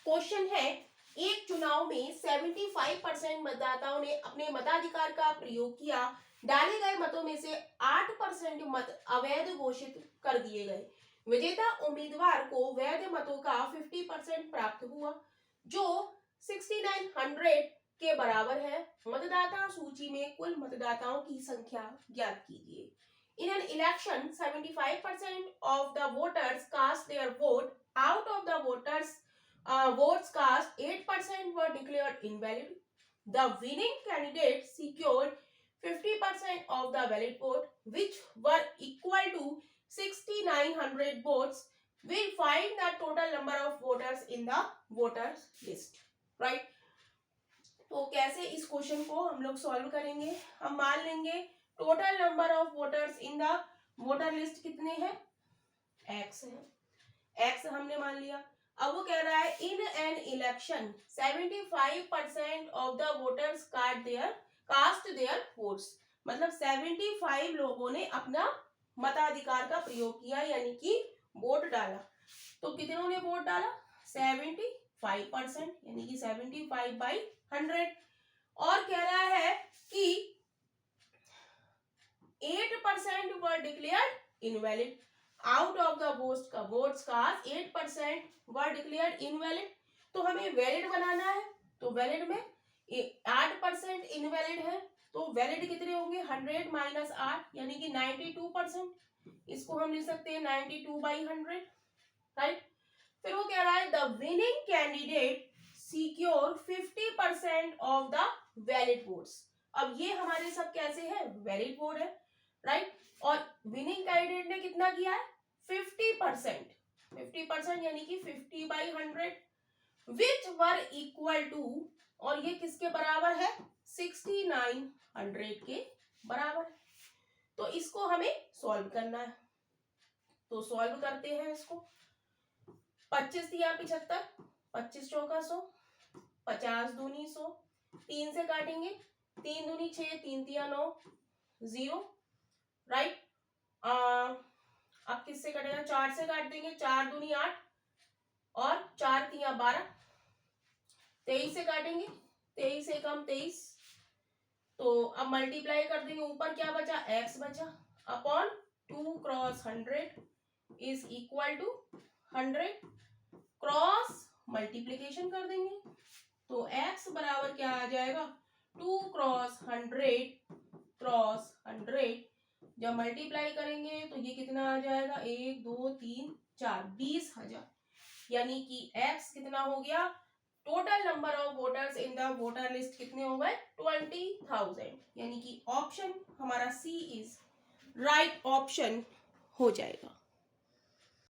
Question है, एक चुनाव में 75% मतदाताओं ने अपने मताधिकार का प्रयोग किया। डाले गए मतों में से 8% मत अवैध घोषित कर दिए गए। विजेता उम्मीदवार को वैध मतों का 50% प्राप्त हुआ, जो 6900 के बराबर है। मतदाता सूची में कुल मतदाताओं की संख्या ज्ञात कीजिए। In an election, 75% of the voters cast their vote. Out of the voters votes cast, 8% were declared invalid. The winning candidate secured 50% of the valid vote, which were equal to 6900 votes. We'll find the total number of voters in the voters list. Right? तो कैसे इस question को हम लोग solve करेंगे? हम मान लेंगे total number of voters in the voter list कितने हैं? एक्स है, एक्स हमने मान लिया। अब वो कह रहा है in an election 75% of the voters cast their votes, मतलब 75 लोगों ने अपना मताधिकार का प्रयोग किया, यानी कि वोट डाला। तो कितनों ने वोट डाला? 75%, यानी कि 75/100। और कह रहा है कि 8% were declared invalid. Out of the votes cast 8% were declared invalid. तो हमें वैलिड बनाना है, तो वैलिड में 8% इनवैलिड है, तो वैलिड कितने होंगे? 100 माइनस 8, यानी कि 92%। इसको हम लिख सकते हैं 92/100, राइट। फिर वो कह रहा है the winning candidate secure 50% of the valid votes. अब ये हमारे सब कैसे है? वैलिड वोट है, राइट। और विनिंग कैंडिडेट ने कितना किया है? 50%, 50% यानी कि 50/100, विच वर इक्वल टू, और ये किसके बराबर है? 6900 के बराबर। तो इसको हमें सॉल्व करना है, तो सॉल्व करते हैं इसको। 25 दिया 75, 25 चौका 100, 50 दूनी 100, 3 से काटेंगे, 3 दूनी 6, 3 तिया 9, 0, राइट। अब किससे कटेगा? 4 से काट देंगे, 4 दूनी 8 और 4 तिया 12, 23 से काटेंगे, 23 से कम 23। तो अब मल्टीप्लाई कर देंगे, ऊपर क्या बचा? x बचा, upon 2 cross 100 is equal to 100, cross multiplication कर देंगे, तो x बराबर क्या आ जाएगा? 2 क्रॉस 100 जब मल्टीप्लाई करेंगे तो ये कितना आ जाएगा? 1 2 3 4, 20,000, यानी कि x कितना हो गया? Total number of voters in the voter list कितने हो गए? 20,000, यानी कि ऑप्शन हमारा सी इज राइट ऑप्शन हो जाएगा।